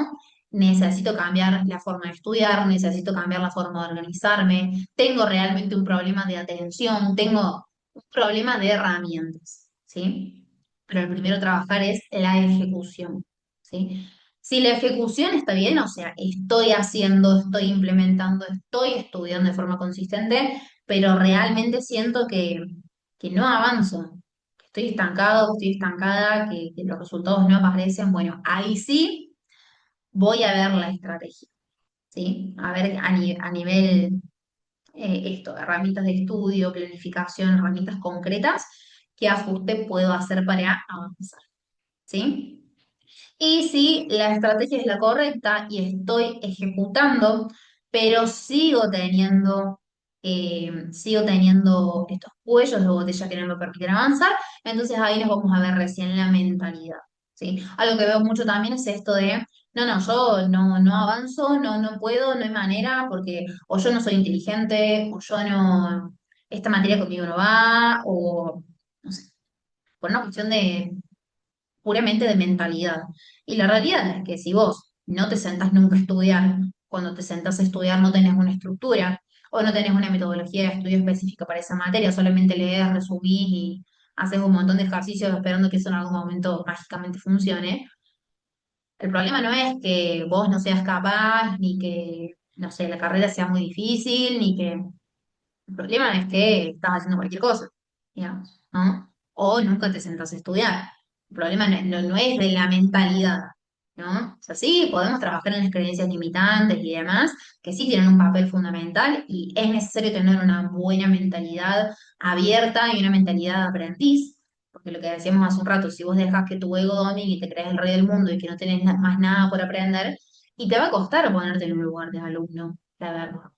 necesito cambiar la forma de estudiar, necesito cambiar la forma de organizarme, tengo realmente un problema de atención, tengo un problema de herramientas, ¿sí? Pero el primero a trabajar es la ejecución, ¿sí? Si la ejecución está bien, o sea, estoy haciendo, estoy implementando, estoy estudiando de forma consistente, pero realmente siento que no avanzo, que estoy estancado, que estoy estancada, que los resultados no aparecen, bueno, ahí sí voy a ver la estrategia. ¿sí? A ver, a nivel herramientas de estudio, planificación, herramientas concretas, qué ajuste puedo hacer para avanzar, ¿sí? Y si la estrategia es la correcta y estoy ejecutando, pero sigo teniendo estos cuellos de botella que no me permiten avanzar, entonces ahí nos vamos a ver recién la mentalidad, ¿sí? Algo que veo mucho también es esto de, no, yo no avanzo, no puedo, no hay manera, porque o yo no soy inteligente, o yo no, esta materia conmigo no va, o no sé, por una cuestión de puramente de mentalidad. Y la realidad es que si vos no te sentás nunca a estudiar, cuando te sentás a estudiar no tenés una estructura o no tenés una metodología de estudio específica para esa materia, solamente lees, resumís y haces un montón de ejercicios esperando que eso en algún momento mágicamente funcione. El problema no es que vos no seas capaz, ni que, no sé, la carrera sea muy difícil, ni que el problema es que estás haciendo cualquier cosa, digamos, ¿no? O nunca te sentás a estudiar. El problema no es de la mentalidad, ¿no? O sea, sí, podemos trabajar en las creencias limitantes y demás, que sí tienen un papel fundamental y es necesario tener una buena mentalidad abierta y una mentalidad de aprendiz, porque lo que decíamos hace un rato, si vos dejas que tu ego domine y te crees el rey del mundo y que no tenés más nada por aprender, y te va a costar ponerte en un lugar de alumno, la verdad.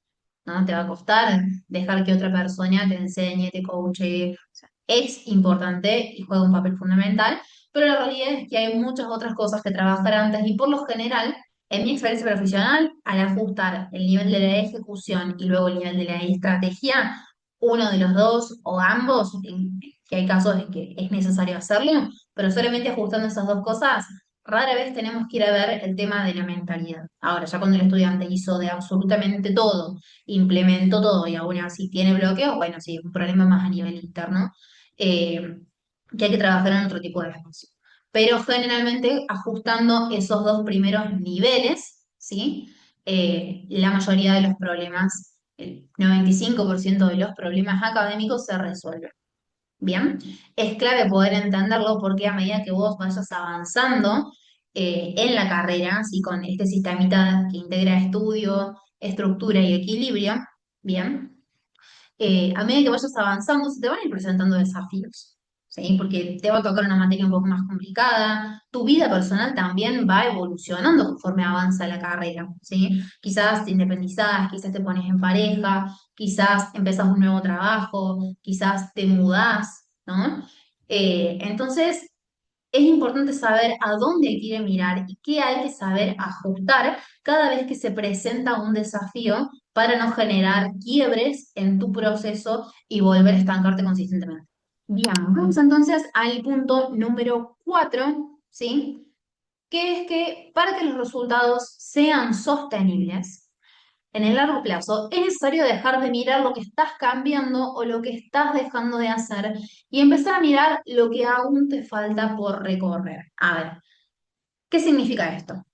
¿No? Te va a costar dejar que otra persona te enseñe, te coache. O sea, es importante y juega un papel fundamental, pero la realidad es que hay muchas otras cosas que trabajar antes y por lo general, en mi experiencia profesional, al ajustar el nivel de la ejecución y luego el nivel de la estrategia, uno de los dos o ambos, que hay casos en que es necesario hacerlo, pero solamente ajustando esas dos cosas, rara vez tenemos que ir a ver el tema de la mentalidad. Ahora, ya cuando el estudiante hizo de absolutamente todo, implementó todo y aún así tiene bloqueo, bueno, sí, un problema más a nivel interno, eh, que hay que trabajar en otro tipo de espacio. Pero generalmente ajustando esos dos primeros niveles, ¿sí? La mayoría de los problemas, el 95% de los problemas académicos se resuelven. Bien, es clave poder entenderlo porque a medida que vos vayas avanzando en la carrera, ¿sí? Con este sistemita que integra estudio, estructura y equilibrio, bien, a medida que vayas avanzando se te van a ir presentando desafíos, ¿sí? Porque te va a tocar una materia un poco más complicada, tu vida personal también va evolucionando conforme avanza la carrera, ¿sí? Quizás te independizás, quizás te pones en pareja, quizás empezás un nuevo trabajo, quizás te mudás, ¿no? Entonces, es importante saber a dónde hay que ir a mirar y qué hay que saber ajustar cada vez que se presenta un desafío para no generar quiebres en tu proceso y volver a estancarte consistentemente. Bien, vamos entonces al punto número 4, ¿sí? Que es que para que los resultados sean sostenibles, en el largo plazo, es necesario dejar de mirar lo que estás cambiando o lo que estás dejando de hacer y empezar a mirar lo que aún te falta por recorrer. A ver, ¿qué significa esto?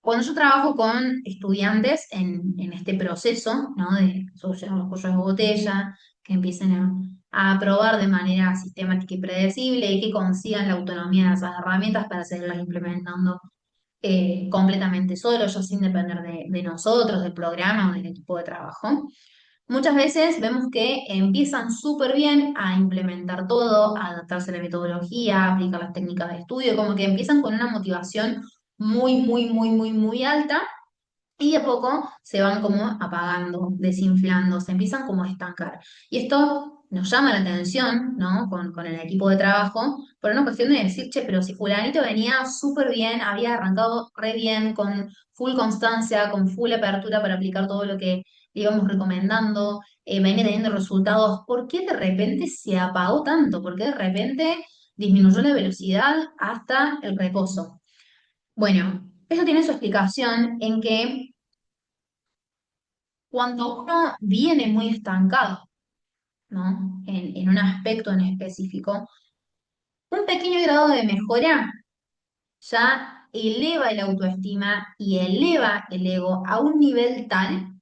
Cuando yo trabajo con estudiantes en este proceso, ¿no? De solucionar los cuellos de botella, que empiecen a probar de manera sistemática y predecible y que consigan la autonomía de esas herramientas para seguirlas implementando completamente solos, ya sin depender de nosotros, del programa o del equipo de trabajo. Muchas veces vemos que empiezan súper bien a implementar todo, a adaptarse a la metodología, a aplicar las técnicas de estudio, como que empiezan con una motivación muy alta y de poco se van como apagando, desinflando, se empiezan como a estancar. Y esto nos llama la atención, ¿no? Con el equipo de trabajo, por una cuestión de decir, che, pero si fulanito venía súper bien, había arrancado re bien, con full constancia, con full apertura para aplicar todo lo que le íbamos recomendando, venía teniendo resultados, ¿por qué de repente se apagó tanto? ¿Por qué de repente disminuyó la velocidad hasta el reposo? Bueno, eso tiene su explicación en que cuando uno viene muy estancado, ¿no? En un aspecto en específico, un pequeño grado de mejora ya eleva el autoestima y eleva el ego a un nivel tal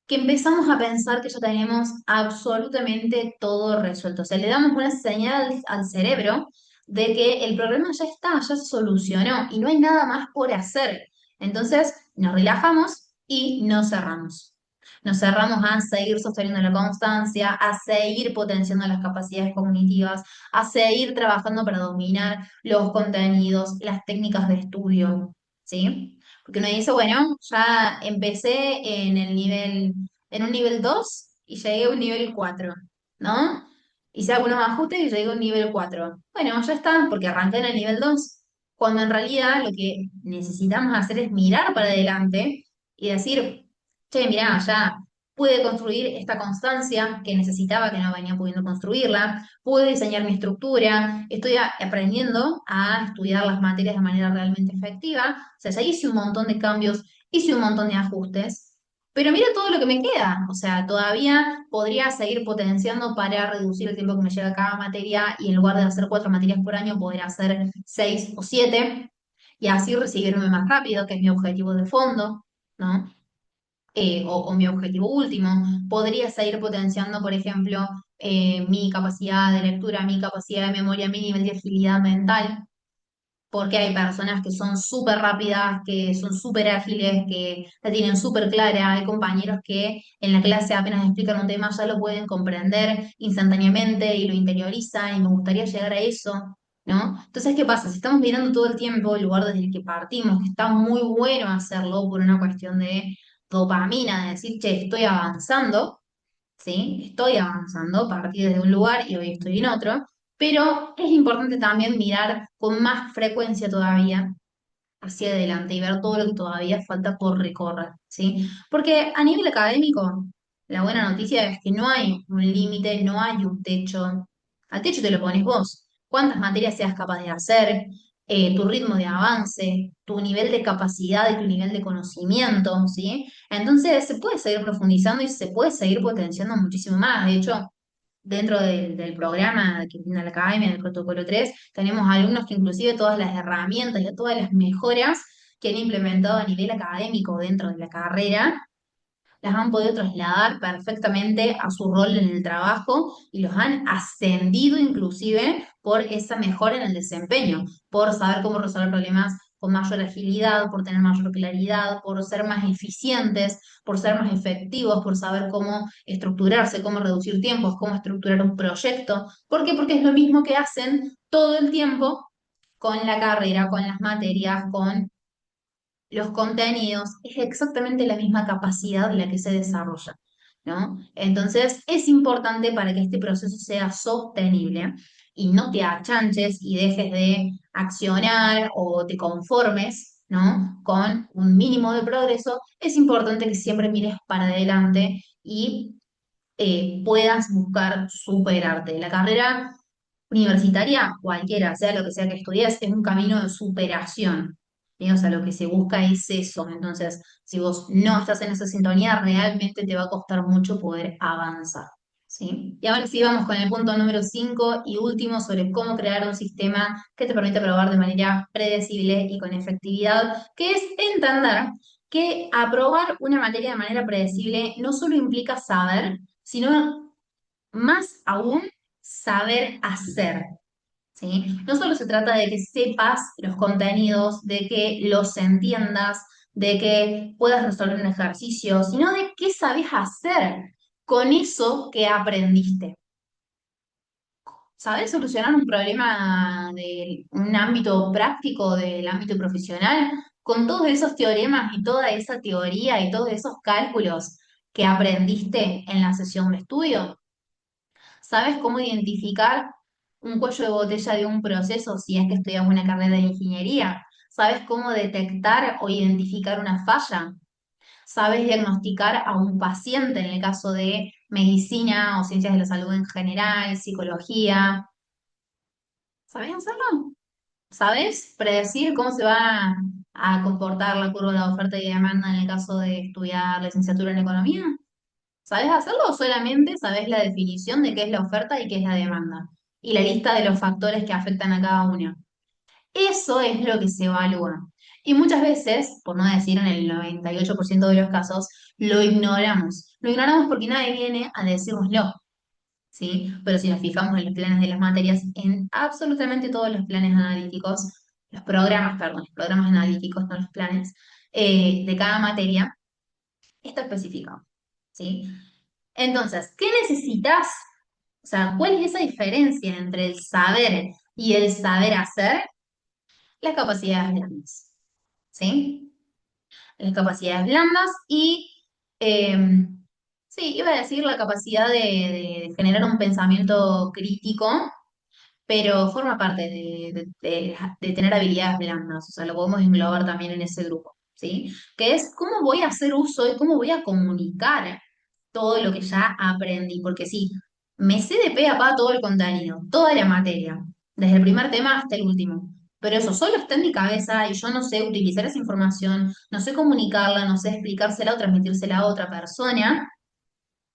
que empezamos a pensar que ya tenemos absolutamente todo resuelto. O sea, le damos una señal al cerebro de que el problema ya está, ya se solucionó y no hay nada más por hacer. Entonces nos relajamos y nos cerramos. Nos cerramos a seguir sosteniendo la constancia, a seguir potenciando las capacidades cognitivas, a seguir trabajando para dominar los contenidos, las técnicas de estudio, ¿sí? Porque uno dice, bueno, ya empecé en un nivel 2 y llegué a un nivel 4, ¿no? Hice algunos ajustes y llegué a un nivel 4. Bueno, ya está, porque arranqué en el nivel 2 cuando en realidad lo que necesitamos hacer es mirar para adelante y decir, che, mirá, ya pude construir esta constancia que necesitaba, que no venía pudiendo construirla, pude diseñar mi estructura, estoy aprendiendo a estudiar las materias de manera realmente efectiva, o sea, ya hice un montón de cambios, hice un montón de ajustes. Pero mira todo lo que me queda, o sea, todavía podría seguir potenciando para reducir el tiempo que me lleva cada materia y en lugar de hacer 4 materias por año, poder hacer 6 o 7 y así recibirme más rápido, que es mi objetivo de fondo, ¿no? O mi objetivo último. Podría seguir potenciando, por ejemplo, mi capacidad de lectura, mi capacidad de memoria, mi nivel de agilidad mental, porque hay personas que son súper rápidas, que son súper ágiles, que la tienen súper clara. Hay compañeros que en la clase apenas explican un tema ya lo pueden comprender instantáneamente y lo interiorizan y me gustaría llegar a eso, ¿no? Entonces, ¿qué pasa? Si estamos mirando todo el tiempo el lugar desde el que partimos, que está muy bueno hacerlo por una cuestión de dopamina, de decir, che, estoy avanzando, ¿sí? Estoy avanzando, partí desde un lugar y hoy estoy en otro, pero es importante también mirar con más frecuencia todavía hacia adelante y ver todo lo que todavía falta por recorrer, ¿sí? Porque a nivel académico, la buena noticia es que no hay un límite, no hay un techo. Al techo te lo pones vos. ¿Cuántas materias seas capaz de hacer? Tu ritmo de avance, tu nivel de capacidad y tu nivel de conocimiento, ¿sí? Entonces se puede seguir profundizando y se puede seguir potenciando muchísimo más. De hecho, dentro del programa que tiene la Academia, del Protocolo 3 tenemos alumnos que inclusive todas las herramientas y todas las mejoras que han implementado a nivel académico dentro de la carrera, las han podido trasladar perfectamente a su rol en el trabajo y los han ascendido inclusive por esa mejora en el desempeño, por saber cómo resolver problemas con mayor agilidad, por tener mayor claridad, por ser más eficientes, por ser más efectivos, por saber cómo estructurarse, cómo reducir tiempos, cómo estructurar un proyecto. ¿Por qué? Porque es lo mismo que hacen todo el tiempo con la carrera, con las materias, con los contenidos, es exactamente la misma capacidad la que se desarrolla, ¿no? Entonces, es importante para que este proceso sea sostenible y no te achanches y dejes de accionar o te conformes, ¿no? Con un mínimo de progreso, es importante que siempre mires para adelante y puedas buscar superarte. La carrera universitaria, cualquiera, sea lo que sea que estudies, es un camino de superación. ¿Sí? O sea, lo que se busca es eso. Entonces, si vos no estás en esa sintonía, realmente te va a costar mucho poder avanzar. ¿Sí? Y ahora sí vamos con el punto número 5 y último sobre cómo crear un sistema que te permite probar de manera predecible y con efectividad, que es entender que aprobar una materia de manera predecible no solo implica saber, sino más aún saber hacer, ¿sí? No solo se trata de que sepas los contenidos, de que los entiendas, de que puedas resolver un ejercicio, sino de qué sabes hacer con eso que aprendiste. ¿Sabes solucionar un problema de un ámbito práctico, del ámbito profesional, con todos esos teoremas y toda esa teoría y todos esos cálculos que aprendiste en la sesión de estudio? ¿Sabes cómo identificar un cuello de botella de un proceso si es que estudias una carrera de ingeniería? ¿Sabes cómo detectar o identificar una falla? ¿Sabes diagnosticar a un paciente en el caso de medicina o ciencias de la salud en general, psicología? ¿Sabes hacerlo? ¿Sabes predecir cómo se va a comportar la curva de la oferta y demanda en el caso de estudiar licenciatura en economía? ¿Sabes hacerlo o solamente sabes la definición de qué es la oferta y qué es la demanda? Y la lista de los factores que afectan a cada uno. Eso es lo que se evalúa. Y muchas veces, por no decir en el 98% de los casos, lo ignoramos. Lo ignoramos porque nadie viene a decírnoslo, ¿sí? Pero si nos fijamos en los planes de las materias, en absolutamente todos los planes analíticos, los programas, perdón, los programas analíticos, no los planes, de cada materia está especificado, ¿sí? Entonces, ¿qué necesitas? O sea, ¿cuál es esa diferencia entre el saber y el saber hacer? Las capacidades blandas, ¿sí? Las capacidades blandas y, eh, sí, iba a decir la capacidad de generar un pensamiento crítico, pero forma parte de tener habilidades blandas, o sea, lo podemos englobar también en ese grupo, ¿sí? Que es cómo voy a hacer uso y cómo voy a comunicar todo lo que ya aprendí, porque sí, me sé de pe a pa todo el contenido, toda la materia, desde el primer tema hasta el último, pero eso solo está en mi cabeza y yo no sé utilizar esa información, no sé comunicarla, no sé explicársela o transmitírsela a otra persona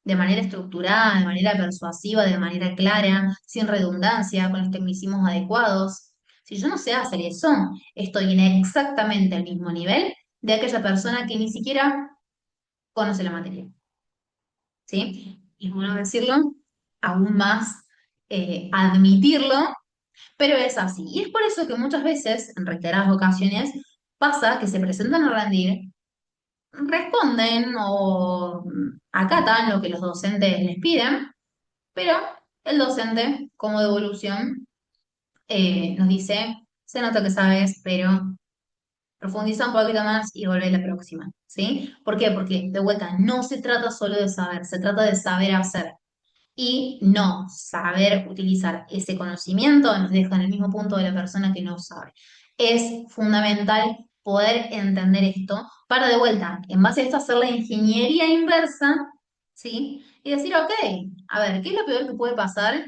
de manera estructurada, de manera persuasiva, de manera clara, sin redundancia, con los tecnicismos adecuados. Si yo no sé hacer eso, estoy en exactamente el mismo nivel de aquella persona que ni siquiera conoce la materia. ¿Sí? Y es bueno decirlo, aún más admitirlo, pero es así. Y es por eso que muchas veces, en reiteradas ocasiones, pasa que se presentan a rendir, responden o acatan lo que los docentes les piden, pero el docente, como devolución, nos dice, se nota que sabes, pero profundiza un poquito más y vuelve la próxima, ¿sí? ¿Por qué? Porque de vuelta no se trata solo de saber, se trata de saber hacer. Y no saber utilizar ese conocimiento nos deja en el mismo punto de la persona que no sabe. Es fundamental poder entender esto para de vuelta, en base a esto, hacer la ingeniería inversa, ¿sí? Y decir, ok, a ver, ¿qué es lo peor que puede pasar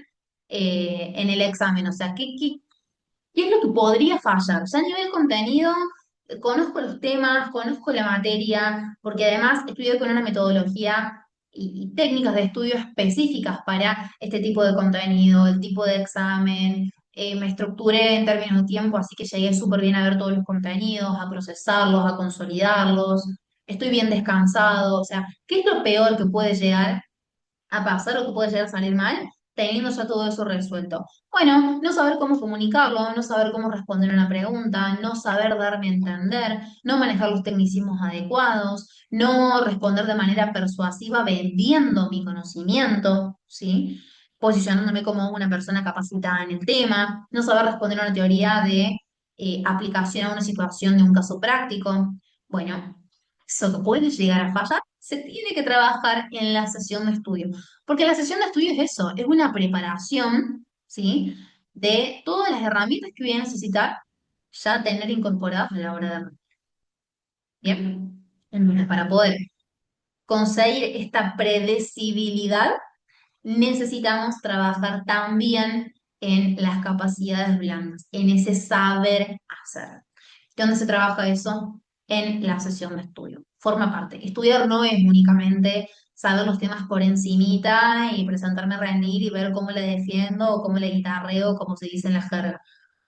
en el examen? O sea, ¿qué es lo que podría fallar? Ya a nivel contenido, conozco los temas, conozco la materia, porque además estudio con una metodología y técnicas de estudio específicas para este tipo de contenido, el tipo de examen. Me estructuré en términos de tiempo, así que llegué súper bien a ver todos los contenidos, a procesarlos, a consolidarlos. Estoy bien descansado. O sea, ¿qué es lo peor que puede llegar a pasar o que puede llegar a salir mal, teniendo ya todo eso resuelto? Bueno, no saber cómo comunicarlo, no saber cómo responder a una pregunta, no saber darme a entender, no manejar los tecnicismos adecuados, no responder de manera persuasiva vendiendo mi conocimiento, ¿sí? Posicionándome como una persona capacitada en el tema, no saber responder a una teoría de aplicación a una situación de un caso práctico. Bueno, eso que puede llegar a fallar, se tiene que trabajar en la sesión de estudio. Porque la sesión de estudio es eso, es una preparación, ¿sí? De todas las herramientas que voy a necesitar ya tener incorporadas a la hora de rendir. Bien, entonces para poder conseguir esta predecibilidad, necesitamos trabajar también en las capacidades blandas, en ese saber hacer. ¿Dónde se trabaja eso? En la sesión de estudio. Forma parte. Estudiar no es únicamente saber los temas por encimita y presentarme a rendir y ver cómo le defiendo o cómo le guitarreo, como se dice en la jerga.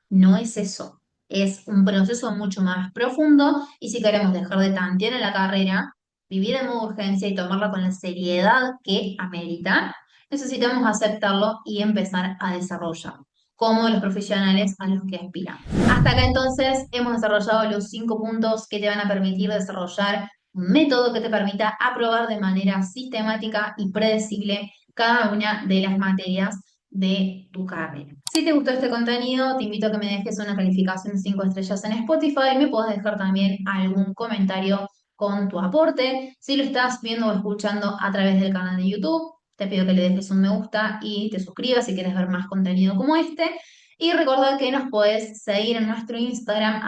No es eso. Es un proceso mucho más profundo y si queremos dejar de tantear en la carrera, vivir en modo urgencia y tomarla con la seriedad que amerita, necesitamos aceptarlo y empezar a desarrollarlo, como los profesionales a los que aspiran. Hasta acá entonces hemos desarrollado los 5 puntos que te van a permitir desarrollar un método que te permita aprobar de manera sistemática y predecible cada una de las materias de tu carrera. Si te gustó este contenido, te invito a que me dejes una calificación de 5 estrellas en Spotify y me puedas dejar también algún comentario con tu aporte. Si lo estás viendo o escuchando a través del canal de YouTube, te pido que le dejes un me gusta y te suscribas si quieres ver más contenido como este. Y recuerda que nos podés seguir en nuestro Instagram,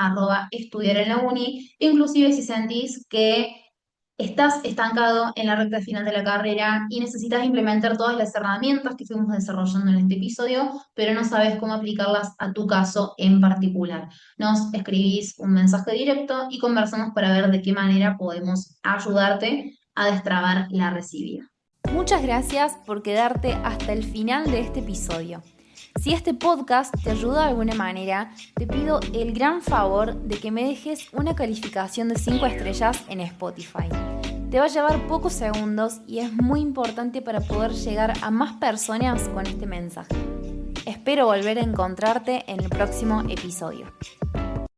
@estudiar en la uni, inclusive si sentís que estás estancado en la recta final de la carrera y necesitas implementar todas las herramientas que fuimos desarrollando en este episodio, pero no sabes cómo aplicarlas a tu caso en particular. Nos escribís un mensaje directo y conversamos para ver de qué manera podemos ayudarte a destrabar la recibida. Muchas gracias por quedarte hasta el final de este episodio. Si este podcast te ayuda de alguna manera, te pido el gran favor de que me dejes una calificación de 5 estrellas en Spotify. Te va a llevar pocos segundos y es muy importante para poder llegar a más personas con este mensaje. Espero volver a encontrarte en el próximo episodio.